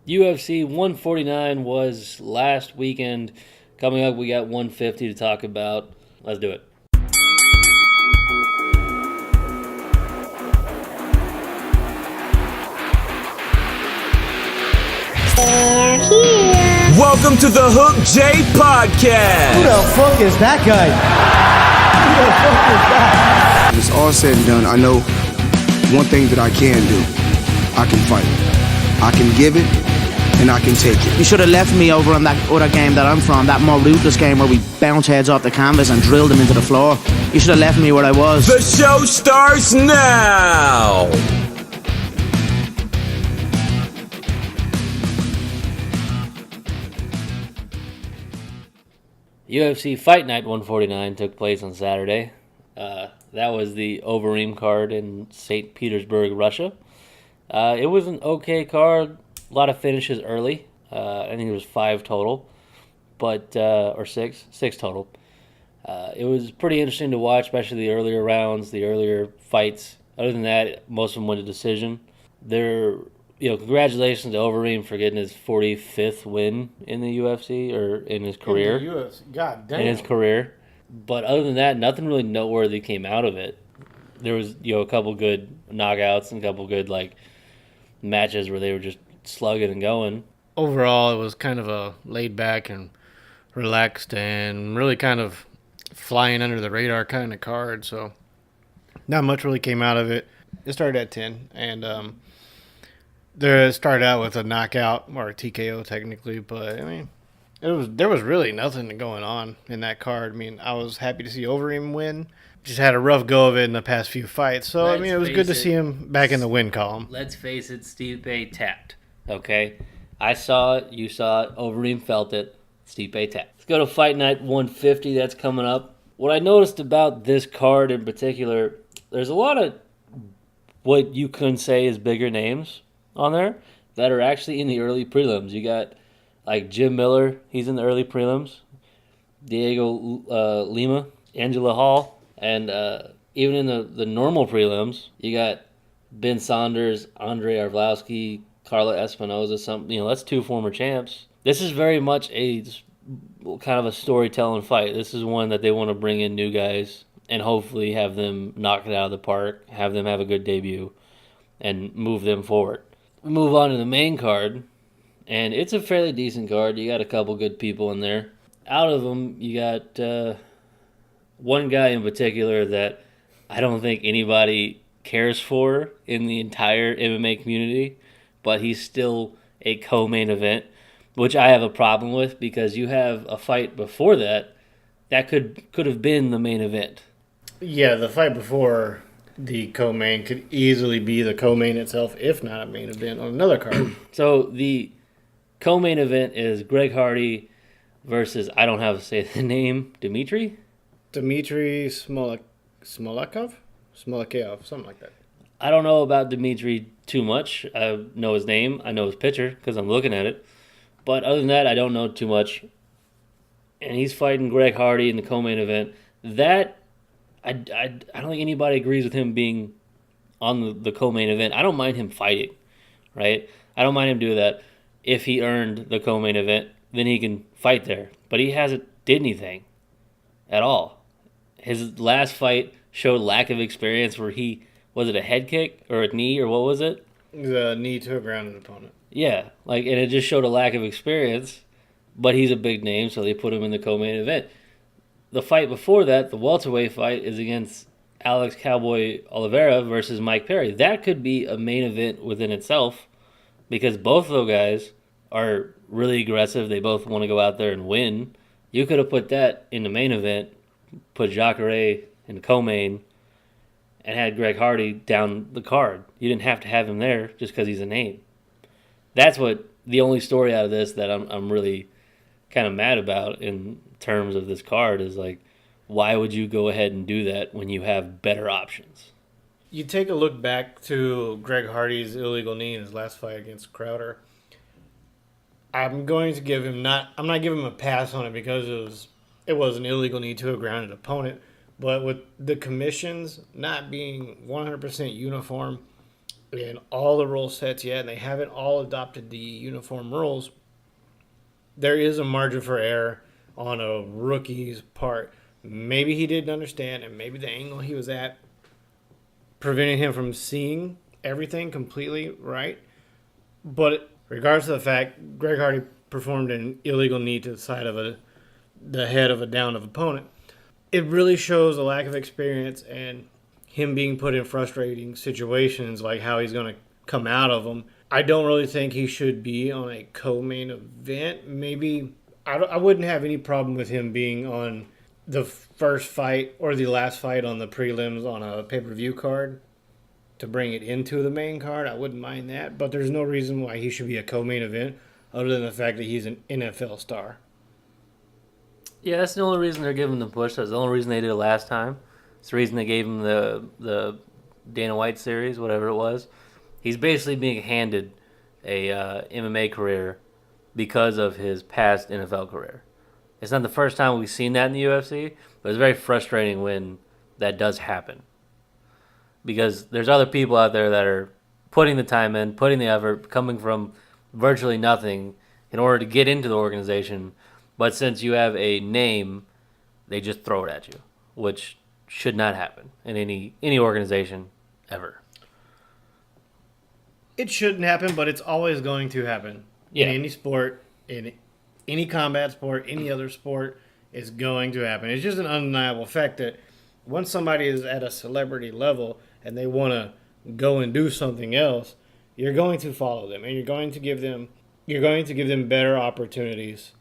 UFC 149 was last weekend. Coming up, we got 150 to talk about. Let's do it. They're here. Welcome to the Hook J Podcast. Who the fuck is that guy? Who the fuck is that? When it's all said and done, I know one thing that I can do. I can fight. I can give it, and I can take it. You should have left me over on that other game that I'm from, that more ruthless game where we bounce heads off the canvas and drill them into the floor. You should have left me where I was. The show starts now. UFC Fight Night 149 took place on Saturday. That was the Overeem card in St. Petersburg, Russia. It was an okay card. A lot of finishes early. I think it was 5 total, or 6 total. It was pretty interesting to watch, especially the earlier rounds, the earlier fights. Other than that, most of them went to decision. Congratulations to Overeem for getting his 45th win in the UFC, or in his career. In the UFC. God damn. In his career. But other than that, nothing really noteworthy came out of it. There was, a couple good knockouts and a couple good matches where they were just slugging and going. Overall, it was kind of a laid back and relaxed and really kind of flying under the radar kind of card. So not much really came out of it. It started at 10, and there started out with a knockout or a TKO technically, but I mean, there was really nothing going on in that card. I mean, I was happy to see Overeem win. Just had a rough go of it in the past few fights, so I mean, it was good to see him back in the win column. Let's face it, Stipe tapped. Okay, I saw it, you saw it, Overeem felt it. Stipe tapped. Let's go to Fight Night 150. That's coming up. What I noticed about this card in particular, there's a lot of what you can say is bigger names on there that are actually in the early prelims. You got Jim Miller, he's in the early prelims. Diego Lima, Angela Hall, and even in the normal prelims, you got Ben Saunders, Andre Arlovski, Carla Espinoza. That's 2 former champs. This is very much a kind of a storytelling fight. This is one that they want to bring in new guys and hopefully have them knock it out of the park, have them have a good debut, and move them forward. We move on to the main card, and it's a fairly decent card. You got a couple good people in there. Out of them, you got one guy in particular that I don't think anybody cares for in the entire MMA community, but he's still a co-main event, which I have a problem with because you have a fight before that could have been the main event. Yeah, the fight before the co-main could easily be the co-main itself, if not a main event on another card. So the co-main event is Greg Hardy versus, I don't have to say the name, Dmitry Smolakov, something like that. I don't know about Dmitry too much. I know his name. I know his picture because I'm looking at it. But other than that, I don't know too much. And he's fighting Greg Hardy in the co-main event. That, I don't think anybody agrees with him being on the co-main event. I don't mind him fighting, right? I don't mind him doing that. If he earned the co-main event, then he can fight there. But he hasn't did anything at all. His last fight showed lack of experience where was it a head kick or a knee or what was it? The knee to a grounded opponent. Yeah, and it just showed a lack of experience, but he's a big name, so they put him in the co-main event. The fight before that, the welterweight fight, is against Alex Cowboy Oliveira versus Mike Perry. That could be a main event within itself because both of those guys are really aggressive. They both want to go out there and win. You could have put that in the main event, put Jacare in the co-main, and had Greg Hardy down the card. You didn't have to have him there just because he's a name. That's what the only story out of this that I'm really kind of mad about in terms of this card is why would you go ahead and do that when you have better options? You take a look back to Greg Hardy's illegal knee in his last fight against Crowder. I'm going to give him I'm not giving him a pass on it because it was an illegal knee to a grounded opponent. But with the commissions not being 100% uniform, in all the rule sets yet, and they haven't all adopted the uniform rules, there is a margin for error on a rookie's part. Maybe he didn't understand, and maybe the angle he was at prevented him from seeing everything completely right. But regardless of the fact, Greg Hardy performed an illegal knee to the side of the head of a downed opponent. It really shows a lack of experience and him being put in frustrating situations, like how he's going to come out of them. I don't really think he should be on a co-main event. Maybe I wouldn't have any problem with him being on the first fight or the last fight on the prelims on a pay-per-view card to bring it into the main card. I wouldn't mind that, but there's no reason why he should be a co-main event other than the fact that he's an NFL star. Yeah, that's the only reason they're giving him the push. That's the only reason they did it last time. It's the reason they gave him the Dana White series, whatever it was. He's basically being handed a MMA career because of his past NFL career. It's not the first time we've seen that in the UFC, but it's very frustrating when that does happen. Because there's other people out there that are putting the time in, putting the effort, coming from virtually nothing in order to get into the organization. But since you have a name, they just throw it at you, which should not happen in any organization ever. It shouldn't happen, but it's always going to happen. Yeah. In any sport, in any combat sport, any other sport, it's going to happen. It's just an undeniable fact that once somebody is at a celebrity level and they want to go and do something else, you're going to follow them and you're going to give them better opportunities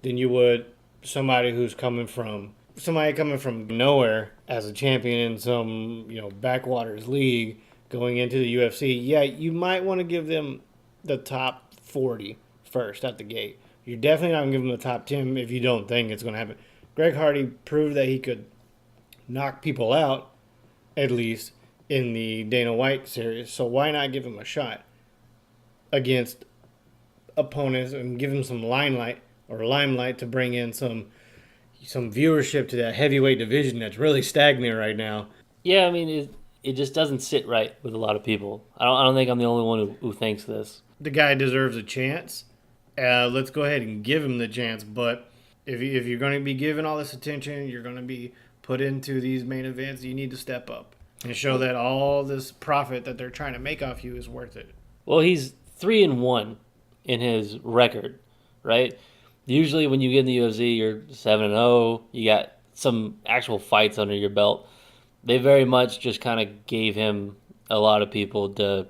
than you would somebody coming from nowhere as a champion in some, backwaters league going into the UFC. Yeah, you might want to give them the top 40 first at the gate. You're definitely not going to give them the top 10 if you don't think it's going to happen. Greg Hardy proved that he could knock people out, at least in the Dana White series. So why not give him a shot against opponents and give him some limelight to bring in some viewership to that heavyweight division that's really stagnant right now. Yeah, I mean, it just doesn't sit right with a lot of people. I don't think I'm the only one who thinks this. The guy deserves a chance. Let's go ahead and give him the chance. But if you're going to be given all this attention, you're going to be put into these main events, you need to step up and show that all this profit that they're trying to make off you is worth it. Well, he's 3-1 in his record, right? Usually when you get in the UFC, you're 7-0. You got some actual fights under your belt. They very much just kind of gave him a lot of people to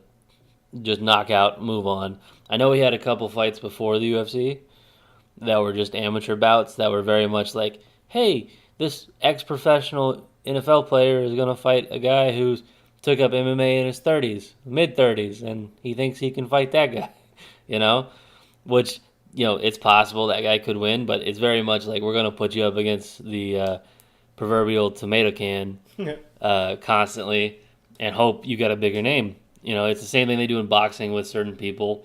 just knock out, move on. I know he had a couple fights before the UFC that were just amateur bouts that were very much like, hey, this ex-professional NFL player is going to fight a guy who took up MMA in his 30s, mid-30s, and he thinks he can fight that guy, which, it's possible that guy could win, but it's very much like we're going to put you up against the proverbial tomato can constantly and hope you got a bigger name. It's the same thing they do in boxing with certain people,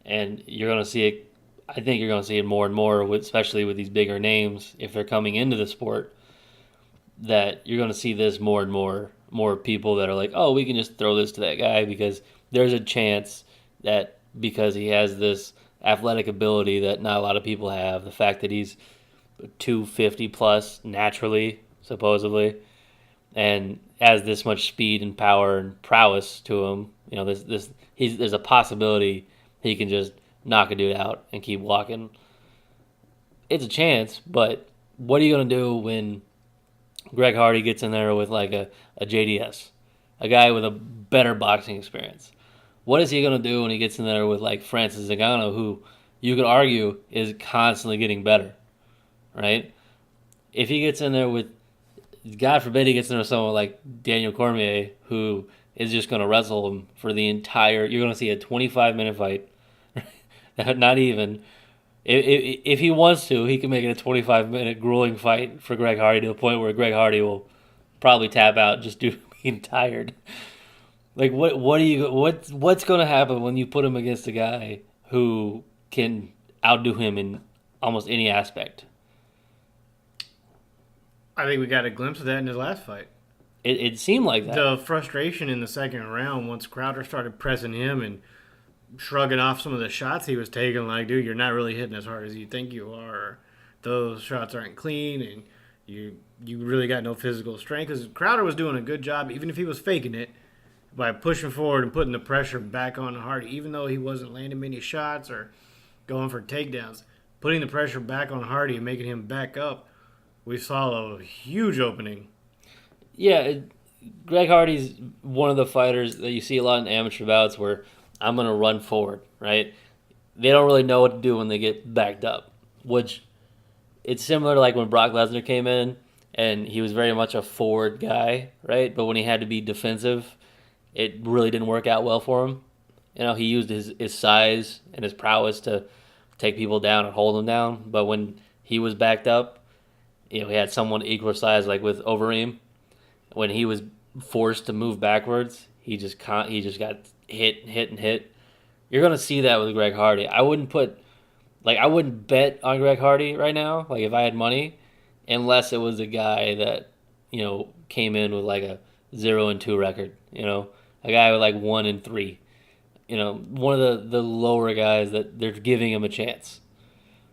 and you're going to see it. I think you're going to see it more and more, especially with these bigger names, if they're coming into the sport, that you're going to see this more and more people that are like, oh, we can just throw this to that guy because there's a chance that because he has this athletic ability that not a lot of people have, the fact that he's 250 plus naturally, supposedly, and has this much speed and power and prowess to him, there's a possibility he can just knock a dude out and keep walking. It's a chance, but what are you going to do when Greg Hardy gets in there with like a JDS, a guy with a better boxing experience? What is he going to do when he gets in there with like Francis Ngannou, who you could argue is constantly getting better, right? If he gets in there with, God forbid he gets in there with someone like Daniel Cormier, who is just going to wrestle him for the entire, you're going to see a 25-minute fight. Not even. If he wants to, he can make it a 25-minute grueling fight for Greg Hardy to a point where Greg Hardy will probably tap out just due to being tired. Like what's going to happen when you put him against a guy who can outdo him in almost any aspect? I think we got a glimpse of that in his last fight. It seemed like that. The frustration in the second round, once Crowder started pressing him and shrugging off some of the shots he was taking, like, dude, you're not really hitting as hard as you think you are. Or those shots aren't clean, and you really got no physical strength. Because Crowder was doing a good job, even if he was faking it, by pushing forward and putting the pressure back on Hardy, even though he wasn't landing many shots or going for takedowns. Putting the pressure back on Hardy and making him back up, we saw a huge opening. Yeah, Greg Hardy's one of the fighters that you see a lot in amateur bouts where I'm going to run forward, right? They don't really know what to do when they get backed up, which it's similar to like when Brock Lesnar came in and he was very much a forward guy, right? But when he had to be defensive, it really didn't work out well for him. You know, he used his size and his prowess to take people down and hold them down. But when he was backed up, you know, he had someone equal size, like with Overeem. When he was forced to move backwards, he just got hit. You're gonna see that with Greg Hardy. I wouldn't bet on Greg Hardy right now, like if I had money, unless it was a guy that, you know, came in with like a 0-2 record, you know, a guy with like 1-3, you know, one of the lower guys that they're giving him a chance.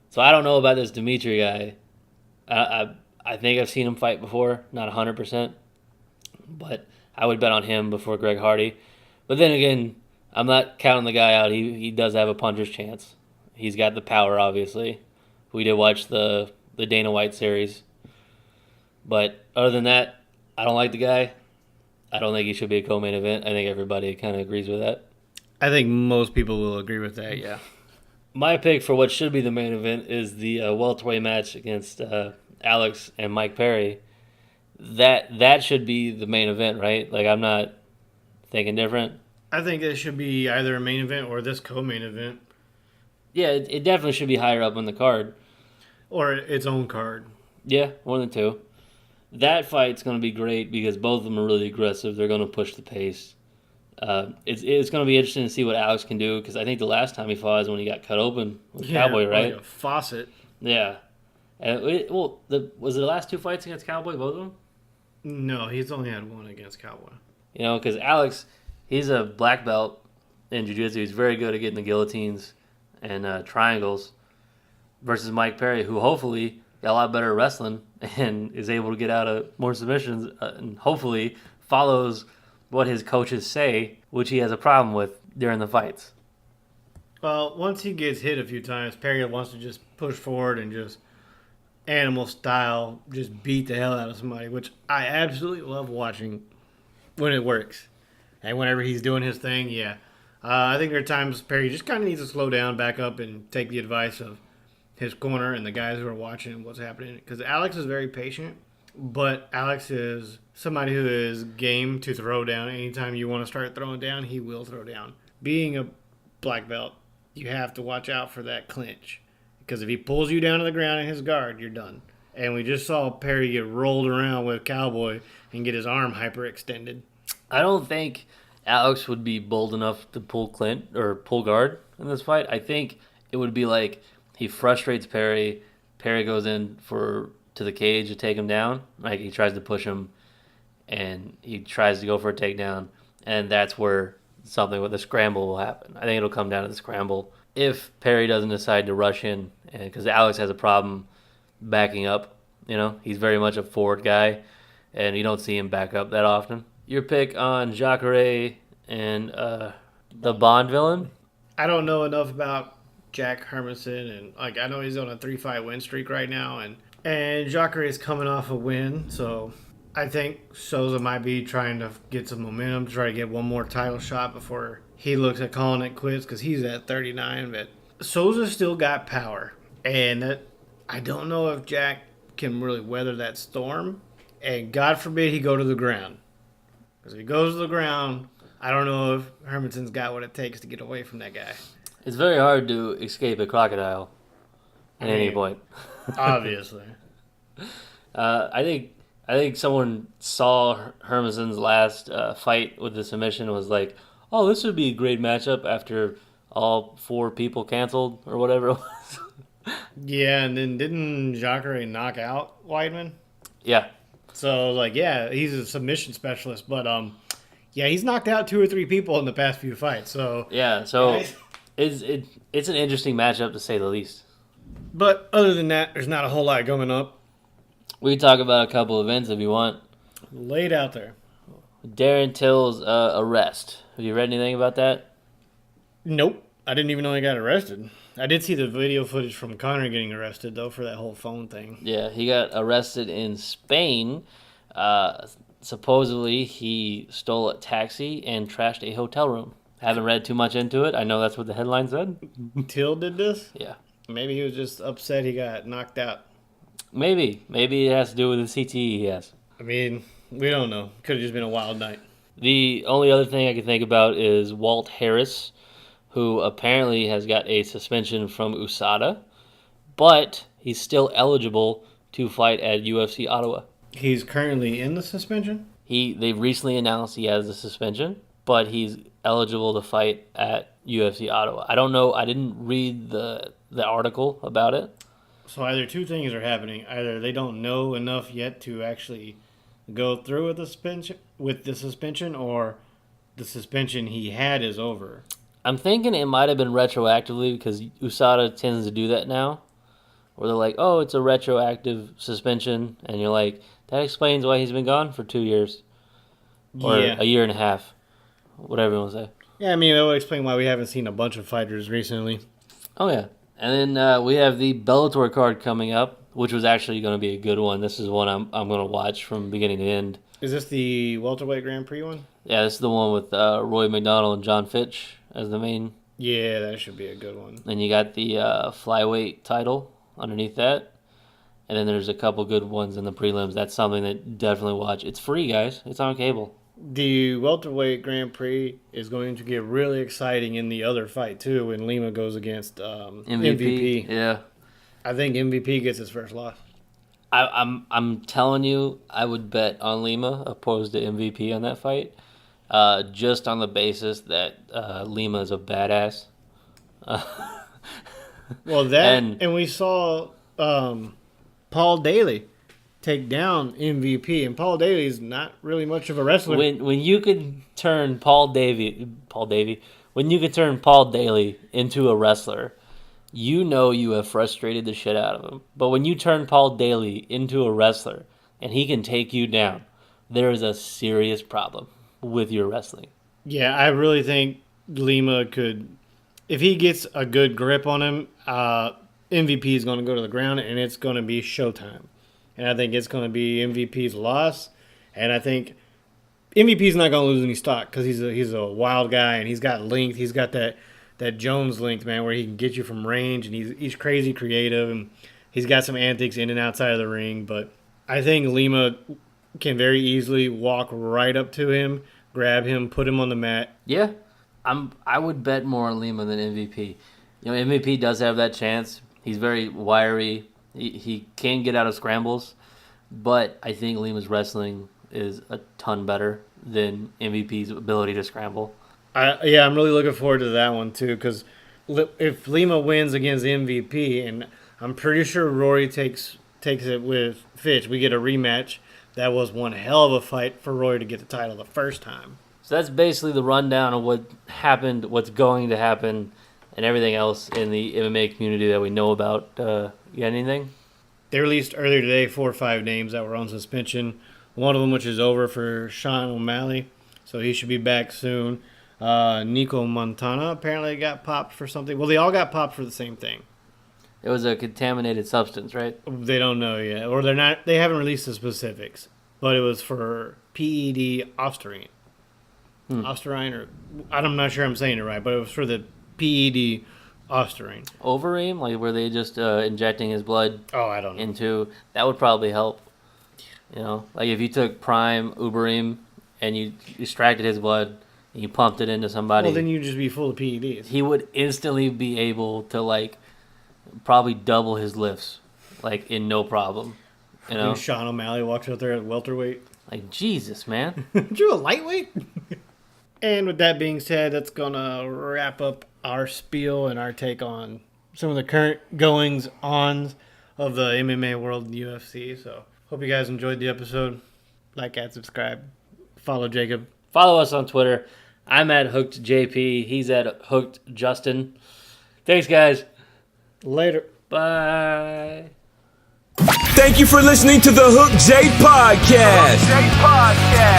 So I don't know about this Dimitri guy. I think I've seen him fight before, not 100%, but I would bet on him before Greg Hardy. But then again, I'm not counting the guy out. He does have a puncher's chance. He's got the power, obviously. We did watch the Dana White series. But other than that, I don't like the guy. I don't think he should be a co-main event. I think everybody kind of agrees with that. I think most people will agree with that, yeah. My pick for what should be the main event is the welterweight match against Alex and Mike Perry. That should be the main event, right? Like, I'm not thinking different. I think it should be either a main event or this co-main event. Yeah, it definitely should be higher up on the card. Or its own card. Yeah, one of the two. That fight's going to be great because both of them are really aggressive. They're going to push the pace. It's going to be interesting to see what Alex can do because I think the last time he fought is when he got cut open with Cowboy, right? Like a faucet. Yeah. Was it the last two fights against Cowboy, both of them? No, he's only had one against Cowboy. You know, because Alex, he's a black belt in jiu-jitsu. He's very good at getting the guillotines and triangles versus Mike Perry, who hopefully got a lot better at wrestling and is able to get out of more submissions and hopefully follows what his coaches say, which he has a problem with during the fights. Well, once he gets hit a few times, Perry wants to just push forward and just animal style, just beat the hell out of somebody, which I absolutely love watching when it works. And whenever he's doing his thing, yeah. I think there are times Perry just kind of needs to slow down, back up, and take the advice of his corner and the guys who are watching what's happening. Because Alex is very patient, but Alex is somebody who is game to throw down. Anytime you want to start throwing down, he will throw down. Being a black belt, you have to watch out for that clinch. Because if he pulls you down to the ground in his guard, you're done. And we just saw Perry get rolled around with Cowboy and get his arm hyperextended. I don't think Alex would be bold enough to pull Clint or pull guard in this fight. I think it would be like he frustrates Perry. Perry goes in to the cage to take him down. Like he tries to push him, and he tries to go for a takedown, and that's where something with a scramble will happen. I think it'll come down to the scramble if Perry doesn't decide to rush in, because Alex has a problem backing up. You know, he's very much a forward guy, and you don't see him back up that often. Your pick on Jacare and the Bond villain? I don't know enough about Jack Hermanson, and I know he's on a 3-fight win streak right now, and Jacare is coming off a win, so I think Souza might be trying to get some momentum to try to get one more title shot before he looks at calling it quits because he's at 39. But Souza still got power, and I don't know if Jack can really weather that storm, and God forbid he go to the ground. Because if he goes to the ground, I don't know if Hermanson's got what it takes to get away from that guy. It's very hard to escape a crocodile at any point. Obviously. I think someone saw Hermanson's last fight with the submission and was like, oh, this would be a great matchup after all 4 people canceled or whatever it was. Yeah, and then didn't Jacare knock out Weidman? Yeah. So like, yeah, he's a submission specialist, but yeah, he's knocked out 2 or 3 people in the past few fights. So Yeah, so guys- it's an interesting matchup to say the least. but other than that, there's not a whole lot going up. We can talk about a couple events if you want. Laid out there. Darren Till's arrest. Have you read anything about that? Nope. I didn't even know he got arrested. I did see the video footage from Connor getting arrested, though, for that whole phone thing. Yeah, he got arrested in Spain. Supposedly, he stole a taxi and trashed a hotel room. Haven't read too much into it. I know that's what the headline said. Till did this? Yeah. Maybe he was just upset he got knocked out. Maybe. Maybe it has to do with the CTE he has. I mean, we don't know. Could have just been a wild night. The only other thing I can think about is Walt Harris, who apparently has got a suspension from USADA, but he's still eligible to fight at UFC Ottawa. He's currently in the suspension? They've recently announced he has a suspension, but he's eligible to fight at UFC Ottawa. I don't know. I didn't read the article about it. So either two things are happening. Either they don't know enough yet to actually go through with the suspension, or the suspension he had is over. I'm thinking it might have been retroactively because USADA tends to do that now, where they're like, "Oh, it's a retroactive suspension," and you're like, "That explains why he's been gone for 2 years or Yeah. a year and a half, whatever you want to say." Yeah, I mean, that would explain why we haven't seen a bunch of fighters recently. Oh yeah, and then we have the Bellator card coming up, which was actually going to be a good one. This is one I'm going to watch from beginning to end. Is this the welterweight Grand Prix one? Yeah, this is the one with Roy McDonald and John Fitch as the main. Yeah, that should be a good one. Then you got the flyweight title underneath that. And then there's a couple good ones in the prelims. That's something that definitely watch. It's free, guys. It's on cable. The welterweight Grand Prix is going to get really exciting in the other fight, too, when Lima goes against MVP. Yeah. I think MVP gets his first loss. I'm telling you, I would bet on Lima opposed to MVP on that fight. Just on the basis that Lima is a badass. Well, and we saw Paul Daly take down MVP, and Paul Daly's not really much of a wrestler. When you could turn when you could turn Paul Daly into a wrestler, you know you have frustrated the shit out of him. But when you turn Paul Daly into a wrestler and he can take you down, there is a serious problem with your wrestling. Yeah, I really think Lima could, if he gets a good grip on him, MVP is going to go to the ground, and it's going to be showtime. And I think it's going to be MVP's loss. And I think MVP's not going to lose any stock because he's a wild guy, and he's got length. He's got that Jones length, man, where he can get you from range, and he's crazy creative, and he's got some antics in and outside of the ring. But I think Lima can very easily walk right up to him, grab him, put him on the mat. Yeah, I would bet more on Lima than MVP. You know, MVP does have that chance. He's very wiry. He can get out of scrambles, but I think Lima's wrestling is a ton better than MVP's ability to scramble. I'm really looking forward to that one too, because if Lima wins against MVP, and I'm pretty sure Rory takes it with Fitch, we get a rematch. That was one hell of a fight for Rory to get the title the first time. So that's basically the rundown of what happened, what's going to happen, and everything else in the MMA community that we know about. You got anything? They released earlier today 4 or 5 names that were on suspension. One of them, which is over for Sean O'Malley, so he should be back soon. Nico Montana apparently got popped for something. Well, they all got popped for the same thing. It was a contaminated substance, right? They don't know yet, or they're not. They haven't released the specifics, but it was for PED Osterine. Osterine, or I'm not sure I'm saying it right, but it was for the PED Osterine. Overeem, like were they just injecting his blood? Oh, I don't know. Into that would probably help. You know, like if you took Prime Uberim and you extracted his blood and you pumped it into somebody, Well, then you'd just be full of PEDs. he would instantly be able to like probably double his lifts, like in no problem. You know, And Sean O'Malley walks out there at welterweight. like Jesus, man. Aren't you a lightweight? And with that being said, that's going to wrap up our spiel and our take on some of the current goings-on of the MMA world and UFC. So Hope you guys enjoyed the episode. Like, add, subscribe. Follow Jacob. Follow us on Twitter. I'm at Hooked JP. He's at Hooked Justin. Thanks, guys. Later. Bye. Thank you for listening to the Hook J Podcast.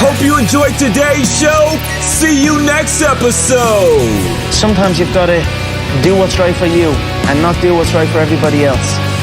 Hope you enjoyed today's show. See you next episode. Sometimes you've got to do what's right for you and not do what's right for everybody else.